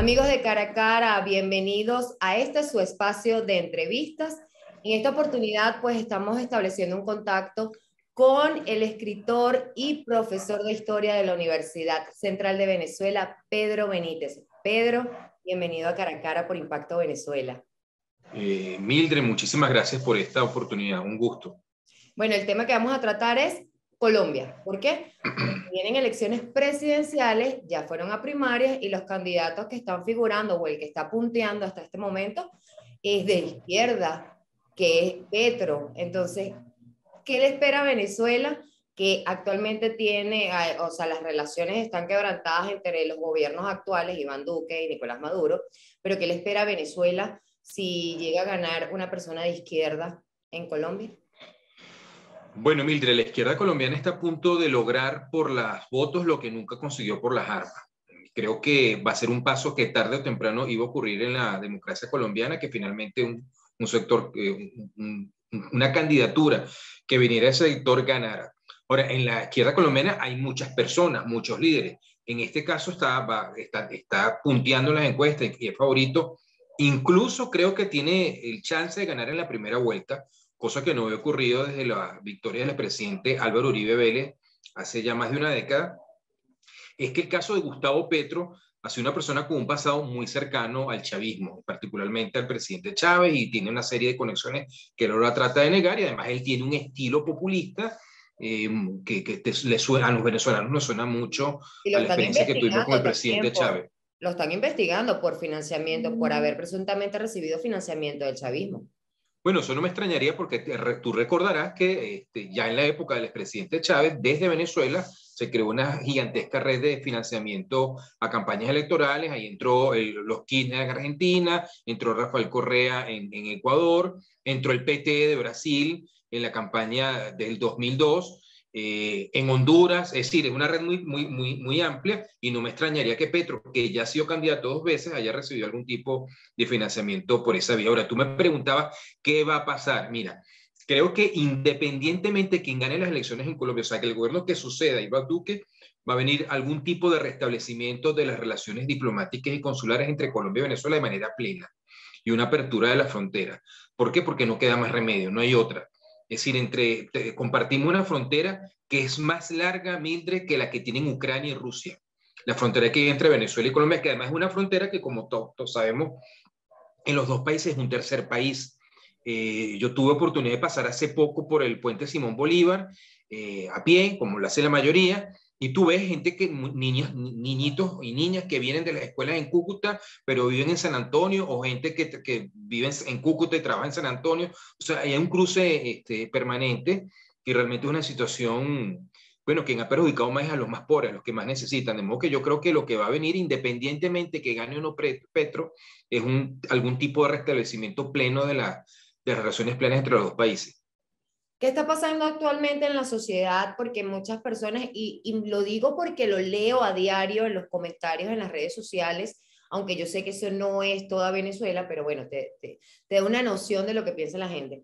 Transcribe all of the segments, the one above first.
Amigos de Cara a Cara, bienvenidos a este su espacio de entrevistas. En esta oportunidad, pues estamos estableciendo un contacto con el escritor y profesor de historia de la Universidad Central de Venezuela, Pedro Benítez. Pedro, bienvenido a Cara a Cara por Impacto Venezuela. Mildred, muchísimas gracias por esta oportunidad, un gusto. Bueno, el tema que vamos a tratar es Colombia. ¿Por qué? Porque vienen elecciones presidenciales, ya fueron a primarias y los candidatos que están figurando o el que está punteando hasta este momento es de izquierda, que es Petro. Entonces, ¿qué le espera a Venezuela? Que actualmente tiene, o sea, las relaciones están quebrantadas entre los gobiernos actuales, Iván Duque y Nicolás Maduro, pero ¿qué le espera a Venezuela si llega a ganar una persona de izquierda en Colombia? Bueno, Mildred, la izquierda colombiana está a punto de lograr por los votos lo que nunca consiguió por las armas. Creo que va a ser un paso que tarde o temprano iba a ocurrir en la democracia colombiana, que finalmente un sector, una candidatura que viniera de ese sector ganara. Ahora, en la izquierda colombiana hay muchas personas, muchos líderes. En este caso está punteando las encuestas y es favorito. Incluso creo que tiene el chance de ganar en la primera vuelta, cosa que no había ocurrido desde la victoria del presidente Álvaro Uribe Vélez hace ya más de una década. Es que el caso de Gustavo Petro ha sido una persona con un pasado muy cercano al chavismo, particularmente al presidente Chávez, y tiene una serie de conexiones que él ahora trata de negar, y además él tiene un estilo populista le suena, a los venezolanos nos suena mucho Y lo a la están experiencia que tuvimos con el investigando presidente también Chávez. lo están investigando por financiamiento, por haber presuntamente recibido financiamiento del chavismo. Bueno, eso no me extrañaría porque tú recordarás que ya en la época del expresidente Chávez, desde Venezuela, se creó una gigantesca red de financiamiento a campañas electorales. Ahí entró los Kirchner en Argentina, entró Rafael Correa en Ecuador, entró el PT de Brasil en la campaña del 2002. En Honduras, es decir, es una red muy amplia, y no me extrañaría que Petro, que ya ha sido candidato 2 veces, haya recibido algún tipo de financiamiento por esa vía. Ahora, tú me preguntabas qué va a pasar. Mira, creo que independientemente de quién gane las elecciones en Colombia, o sea, que el gobierno que suceda, Iván Duque, va a venir algún tipo de restablecimiento de las relaciones diplomáticas y consulares entre Colombia y Venezuela de manera plena, y una apertura de la frontera. ¿Por qué? Porque no queda más remedio, no hay otra. Es decir, compartimos una frontera que es más larga, Mildred, que la que tienen Ucrania y Rusia. La frontera que hay entre Venezuela y Colombia, que además es una frontera que, como todos sabemos, en los dos países es un tercer país. Yo tuve oportunidad de pasar hace poco por el puente Simón Bolívar, a pie, como lo hace la mayoría, y tú ves gente niñitos y niñas que vienen de las escuelas en Cúcuta, pero viven en San Antonio, o gente que vive en Cúcuta y trabaja en San Antonio. O sea, hay un cruce permanente, y realmente es una situación, bueno, quien ha perjudicado más es a los más pobres, a los que más necesitan. De modo que yo creo que lo que va a venir, independientemente que gane o no Petro, es algún tipo de restablecimiento pleno de las relaciones plenas entre los dos países. ¿Qué está pasando actualmente en la sociedad? Porque muchas personas, y lo digo porque lo leo a diario en los comentarios en las redes sociales, aunque yo sé que eso no es toda Venezuela, pero bueno, te da una noción de lo que piensa la gente.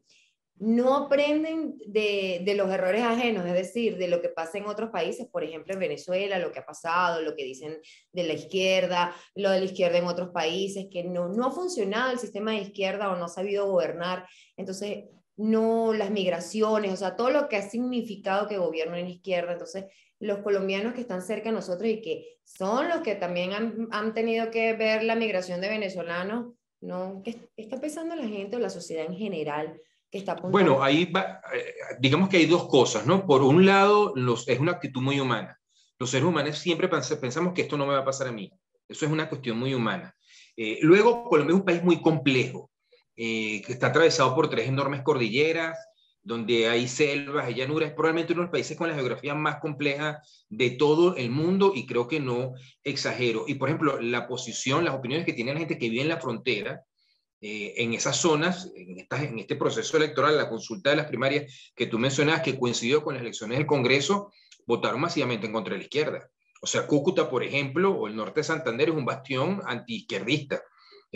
No aprenden de los errores ajenos, es decir, de lo que pasa en otros países, por ejemplo en Venezuela, lo que ha pasado, lo que dicen de la izquierda, lo de la izquierda en otros países, que no ha funcionado el sistema de izquierda o no ha sabido gobernar. Entonces, no, las migraciones, o sea, todo lo que ha significado que gobierno en izquierda. Entonces, los colombianos que están cerca de nosotros y que son los que también han tenido que ver la migración de venezolanos, ¿no? ¿Qué está pensando la gente o la sociedad en general que está apuntando? Bueno, ahí va, digamos que hay dos cosas, ¿no? Por un lado, es una actitud muy humana. Los seres humanos siempre pensamos que esto no me va a pasar a mí. Eso es una cuestión muy humana. Luego, Colombia es un país muy complejo, que está atravesado por 3 enormes cordilleras, donde hay selvas, hay llanuras. Es probablemente uno de los países con la geografía más compleja de todo el mundo, y creo que no exagero. Y, por ejemplo, la posición, las opiniones que tiene la gente que vive en la frontera, en esas zonas, en este proceso electoral, la consulta de las primarias que tú mencionabas, que coincidió con las elecciones del Congreso, votaron masivamente en contra de la izquierda. O sea, Cúcuta, por ejemplo, o el norte de Santander, es un bastión antiizquierdista.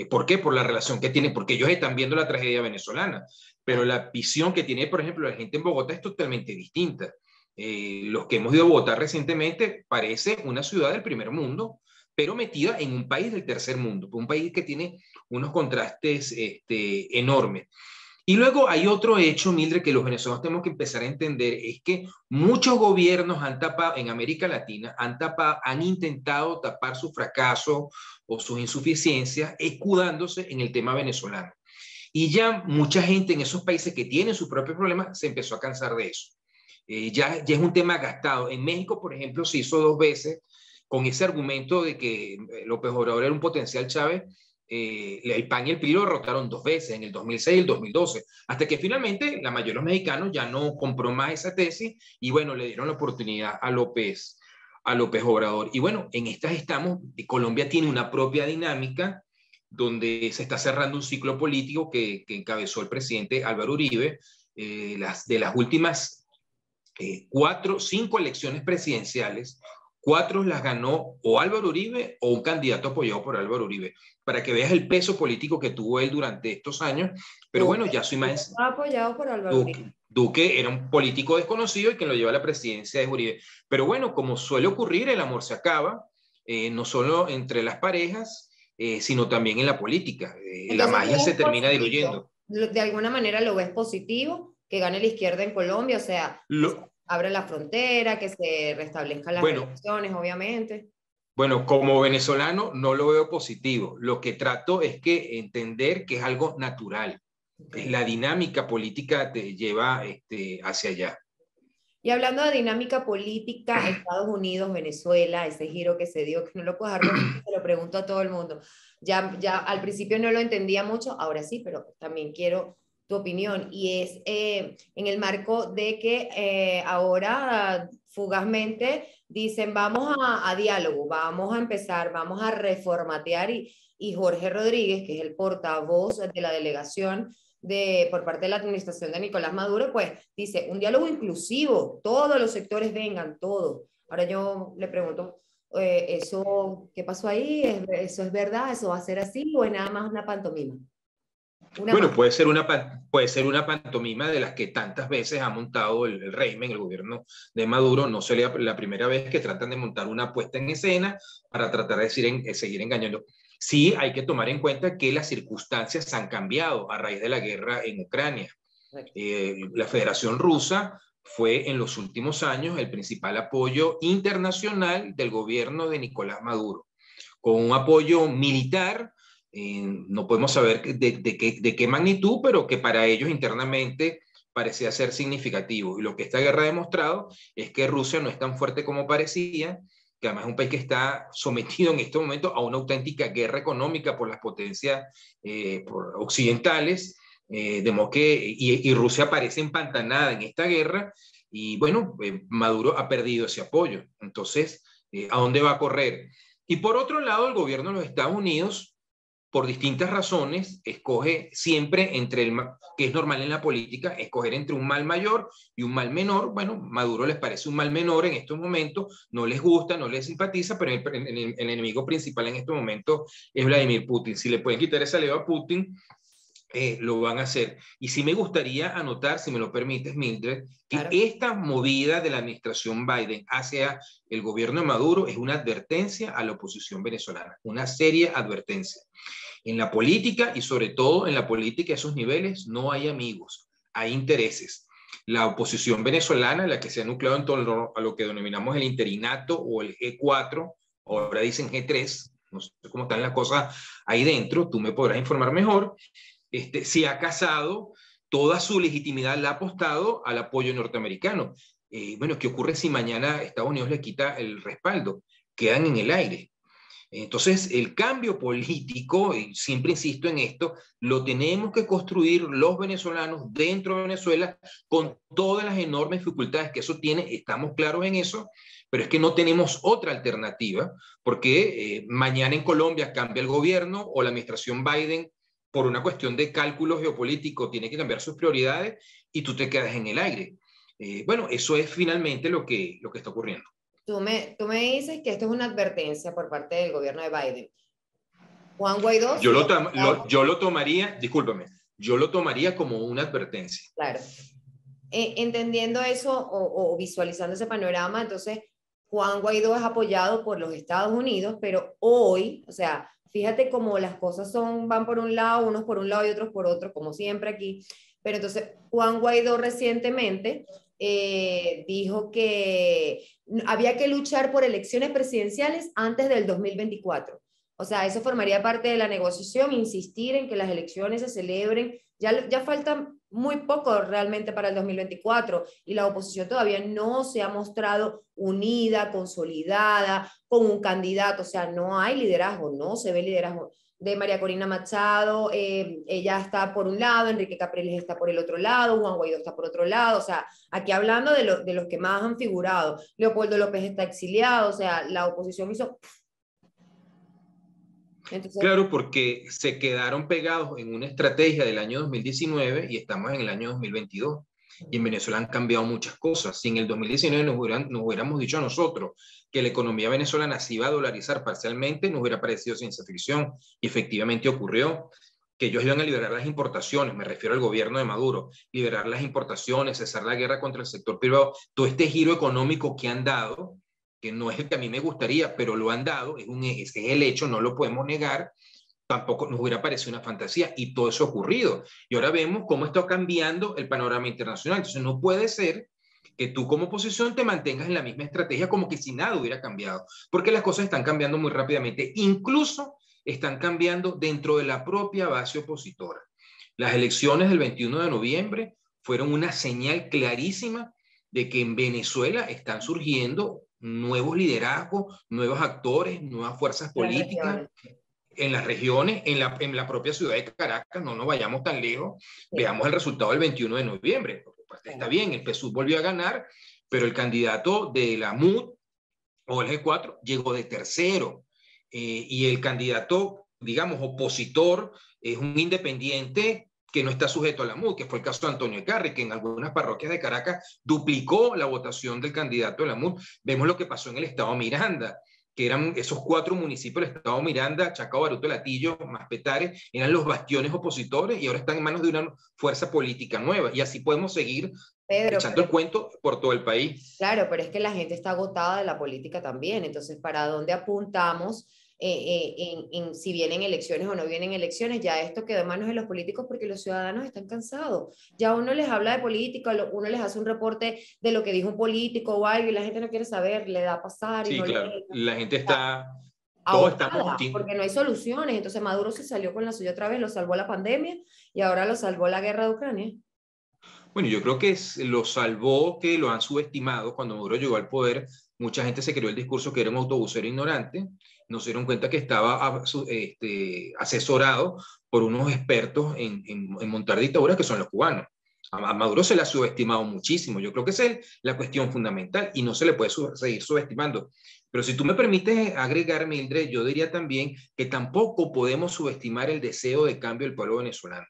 ¿Por qué? Por la relación que tiene, porque ellos están viendo la tragedia venezolana, pero la visión que tiene, por ejemplo, la gente en Bogotá es totalmente distinta. Los que hemos ido a Bogotá recientemente, parece una ciudad del primer mundo, pero metida en un país del tercer mundo, un país que tiene unos contrastes enormes. Y luego hay otro hecho, Mildred, que los venezolanos tenemos que empezar a entender, es que muchos gobiernos han tapado, en América Latina, han intentado tapar su fracaso o sus insuficiencias, escudándose en el tema venezolano. Y ya mucha gente en esos países que tienen sus propios problemas se empezó a cansar de eso. Ya es un tema gastado. En México, por ejemplo, se hizo 2 veces con ese argumento de que López Obrador era un potencial Chávez. El PAN y el PRI lo derrotaron 2 veces, en el 2006 y el 2012, hasta que finalmente la mayoría de los mexicanos ya no compró más esa tesis y bueno, le dieron la oportunidad a López Obrador. Y bueno, en estas estamos. Colombia tiene una propia dinámica donde se está cerrando un ciclo político que encabezó el presidente Álvaro Uribe. De las últimas 5 elecciones presidenciales, 4 las ganó o Álvaro Uribe o un candidato apoyado por Álvaro Uribe, para que veas el peso político que tuvo él durante estos años. Pero bueno, ya su imagen... Apoyado por Álvaro Uribe. Duque era un político desconocido y quien lo lleva a la presidencia es Uribe. Pero bueno, como suele ocurrir, el amor se acaba, no solo entre las parejas, sino también en la política. La magia se termina diluyendo. De alguna manera lo ves positivo, que gane la izquierda en Colombia, o sea, que se abra la frontera, que se restablezcan las relaciones, obviamente. Bueno, como venezolano no lo veo positivo. Lo que trato es que entender que es algo natural. Okay. La dinámica política te lleva hacia allá. Y hablando de dinámica política, Estados Unidos, Venezuela, ese giro que se dio, que no lo puedo dejar de se lo pregunto a todo el mundo. Ya al principio no lo entendía mucho, ahora sí, pero también quiero tu opinión. Y es en el marco de que ahora fugazmente dicen vamos a diálogo, vamos a empezar, vamos a reformatear y Jorge Rodríguez, que es el portavoz de la delegación por parte de la administración de Nicolás Maduro, pues dice, un diálogo inclusivo, todos los sectores vengan, todos. Ahora yo le pregunto, ¿eso qué pasó ahí? ¿Eso es verdad? ¿Eso va a ser así? ¿O es nada más una pantomima? Bueno, puede ser una pantomima de las que tantas veces ha montado el régimen, el gobierno de Maduro. No sería la primera vez que tratan de montar una puesta en escena para tratar de seguir engañando. Sí, hay que tomar en cuenta que las circunstancias han cambiado a raíz de la guerra en Ucrania. La Federación Rusa fue en los últimos años el principal apoyo internacional del gobierno de Nicolás Maduro, con un apoyo militar. No podemos saber de qué magnitud, pero que para ellos internamente parecía ser significativo. Y lo que esta guerra ha demostrado es que Rusia no es tan fuerte como parecía, que además es un país que está sometido en este momento a una auténtica guerra económica por las potencias occidentales, de modo que, y Rusia parece empantanada en esta guerra, y bueno, Maduro ha perdido ese apoyo. Entonces, ¿a dónde va a correr? Y por otro lado, el gobierno de los Estados Unidos, por distintas razones, escoge siempre que es normal en la política, escoger entre un mal mayor y un mal menor. Bueno, Maduro les parece un mal menor en estos momentos, no les gusta, no les simpatiza, pero el enemigo principal en estos momentos es Vladimir Putin. Si le pueden quitar esa leva a Putin, lo van a hacer. Y sí me gustaría anotar, si me lo permites, Mildred, que claro, esta movida de la administración Biden hacia el gobierno de Maduro es una advertencia a la oposición venezolana, una seria advertencia. En la política, y sobre todo en la política a esos niveles, no hay amigos, hay intereses. La oposición venezolana, la que se ha nucleado en torno a lo que denominamos el interinato o el G4, ahora dicen G3, no sé cómo están las cosas ahí dentro, tú me podrás informar mejor, se ha casado, toda su legitimidad la ha apostado al apoyo norteamericano. Bueno, ¿qué ocurre si mañana Estados Unidos le quita el respaldo? Quedan en el aire. Entonces, el cambio político, y siempre insisto en esto, lo tenemos que construir los venezolanos dentro de Venezuela con todas las enormes dificultades que eso tiene, estamos claros en eso, pero es que no tenemos otra alternativa, porque mañana en Colombia cambia el gobierno o la administración Biden, por una cuestión de cálculo geopolítico, tiene que cambiar sus prioridades y tú te quedas en el aire. Bueno, eso es finalmente lo que está ocurriendo. Tú me dices que esto es una advertencia por parte del gobierno de Biden. Juan Guaidó... Yo lo tomaría, discúlpame, yo lo tomaría como una advertencia. Claro. Entendiendo eso o visualizando ese panorama, entonces Juan Guaidó es apoyado por los Estados Unidos, pero hoy, o sea, fíjate cómo las cosas van por un lado, unos por un lado y otros por otro, como siempre aquí. Pero entonces, Juan Guaidó recientemente dijo que había que luchar por elecciones presidenciales antes del 2024. O sea, eso formaría parte de la negociación, insistir en que las elecciones se celebren. Ya faltan muy poco realmente para el 2024 y la oposición todavía no se ha mostrado unida, consolidada, con un candidato. O sea, no hay liderazgo, no se ve liderazgo de María Corina Machado. Ella está por un lado, Enrique Capriles está por el otro lado, Juan Guaidó está por otro lado. O sea, aquí hablando de los que más han figurado. Leopoldo López está exiliado. O sea, la oposición hizo... Entonces, Claro, porque se quedaron pegados en una estrategia del año 2019 y estamos en el año 2022. Y en Venezuela han cambiado muchas cosas. Si en el 2019 nos hubiéramos dicho a nosotros que la economía venezolana se iba a dolarizar parcialmente, nos hubiera parecido ciencia ficción. Y efectivamente ocurrió que ellos iban a liberar las importaciones, me refiero al gobierno de Maduro, liberar las importaciones, cesar la guerra contra el sector privado, todo este giro económico que han dado, que no es el que a mí me gustaría, pero lo han dado, es el hecho, no lo podemos negar, tampoco nos hubiera parecido una fantasía, y todo eso ha ocurrido. Y ahora vemos cómo está cambiando el panorama internacional. Entonces no puede ser que tú como oposición te mantengas en la misma estrategia como que si nada hubiera cambiado, porque las cosas están cambiando muy rápidamente, incluso están cambiando dentro de la propia base opositora. Las elecciones del 21 de noviembre fueron una señal clarísima de que en Venezuela están surgiendo nuevos liderazgos, nuevos actores, nuevas fuerzas las políticas regiones. en las regiones, en la propia ciudad de Caracas, no nos vayamos tan lejos, Sí, veamos el resultado del 21 de noviembre. Pues, está claro. bien, el PSUV volvió a ganar, pero el candidato de la MUD o el G4 llegó de tercero, y el candidato, digamos, opositor es un independiente que no está sujeto a la MUD, que fue el caso de Antonio Ecarri, que en algunas parroquias de Caracas duplicó la votación del candidato de la MUD. Vemos lo que pasó en el estado Miranda, que eran esos 4 municipios del estado Miranda, Chacao, Baruto, Latillo, más Petare, eran los bastiones opositores y ahora están en manos de una fuerza política nueva. Y así podemos seguir Pedro, echando pero el cuento por todo el país. claro, pero es que la gente está agotada de la política también. Entonces, ¿para dónde apuntamos si vienen elecciones o no vienen elecciones? Ya esto quedó en manos de los políticos porque los ciudadanos están cansados. Ya uno les habla de política, uno les hace un reporte de lo que dijo un político o algo y la gente no quiere saber, le da a pasar y Sí, no lee. claro. La gente Está está, todos estamos, ahogada porque no hay soluciones. Entonces, Maduro se salió con la suya otra vez, lo salvó la pandemia y ahora lo salvó la guerra de Ucrania. bueno, yo creo que lo salvó, que lo han subestimado. Cuando Maduro llegó al poder, mucha gente se creó el discurso que era un autobusero ignorante, no se dieron cuenta que estaba asesorado por unos expertos en montar dictaduras que son los cubanos. A Maduro se le ha subestimado muchísimo. Yo creo que esa es la cuestión fundamental y no se le puede seguir subestimando. Pero si tú me permites agregar, Mildred, yo diría también que tampoco podemos subestimar el deseo de cambio del pueblo venezolano.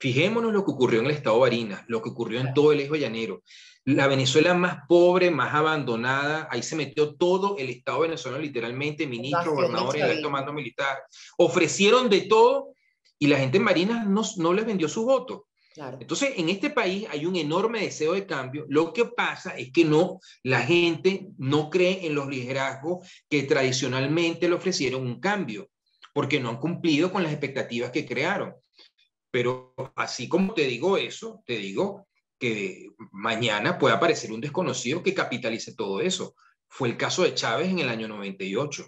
Fijémonos lo que ocurrió en el estado de Barinas, lo que ocurrió en todo el eje llanero. La Venezuela más pobre, más abandonada, ahí se metió todo el estado venezolano literalmente, ministros, Invasión del gobernadores, el alto chavismo. mando militar. Ofrecieron de todo y la gente en Barinas no les vendió su voto. Claro. Entonces, en este país hay un enorme deseo de cambio. Lo que pasa es que no, la gente no cree en los liderazgos que tradicionalmente le ofrecieron un cambio, porque no han cumplido con las expectativas que crearon. Pero así como te digo eso, te digo que mañana puede aparecer un desconocido que capitalice todo eso. Fue el caso de Chávez en el año 98.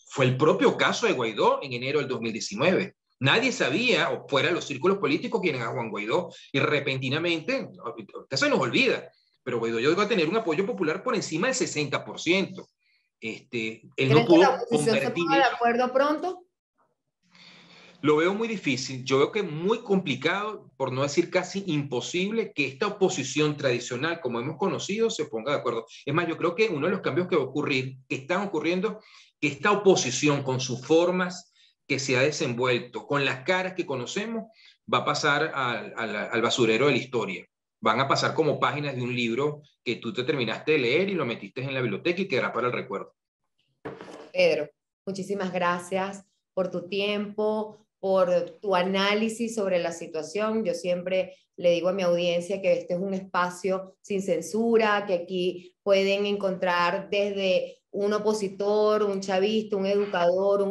Fue el propio caso de Guaidó en enero del 2019. Nadie sabía, o fuera de los círculos políticos, quién era Juan Guaidó. Y repentinamente, usted se nos olvida, pero Guaidó llegó a tener un apoyo popular por encima del 60%. Él no ¿Crees que la pudo oposición se convertir ponga de eso. acuerdo pronto? Lo veo muy difícil, yo veo que muy complicado, por no decir casi imposible, que esta oposición tradicional, como hemos conocido, se ponga de acuerdo. Es más, yo creo que uno de los cambios que va a ocurrir, que están ocurriendo, que esta oposición con sus formas que se ha desenvuelto, con las caras que conocemos, va a pasar al basurero de la historia. Van a pasar como páginas de un libro que tú te terminaste de leer y lo metiste en la biblioteca y quedará para el recuerdo. Pedro, muchísimas gracias por tu tiempo, por tu análisis sobre la situación. Yo siempre le digo a mi audiencia que este es un espacio sin censura, que aquí pueden encontrar desde un opositor, un chavista, un educador,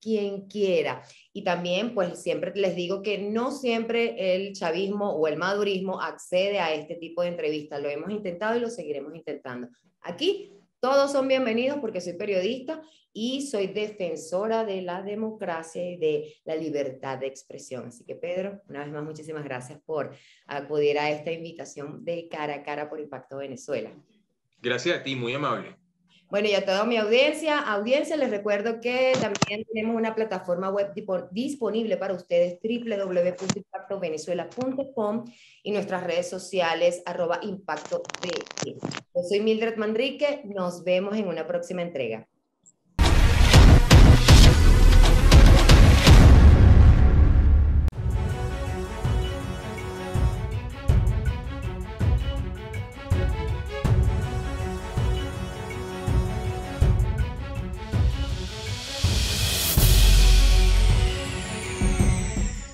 quien quiera. Y también, pues siempre les digo que no siempre el chavismo o el madurismo accede a este tipo de entrevistas. Lo hemos intentado y lo seguiremos intentando. Aquí todos son bienvenidos porque soy periodista y soy defensora de la democracia y de la libertad de expresión. Así que, Pedro, una vez más, muchísimas gracias por acudir a esta invitación de Cara a Cara por Impacto Venezuela. Gracias a ti, muy amable. Bueno, y a toda mi audiencia les recuerdo que también tenemos una plataforma web disponible para ustedes, www.impactovenezuela.com, y nuestras redes sociales, @impactovt. Yo soy Mildred Manrique, nos vemos en una próxima entrega.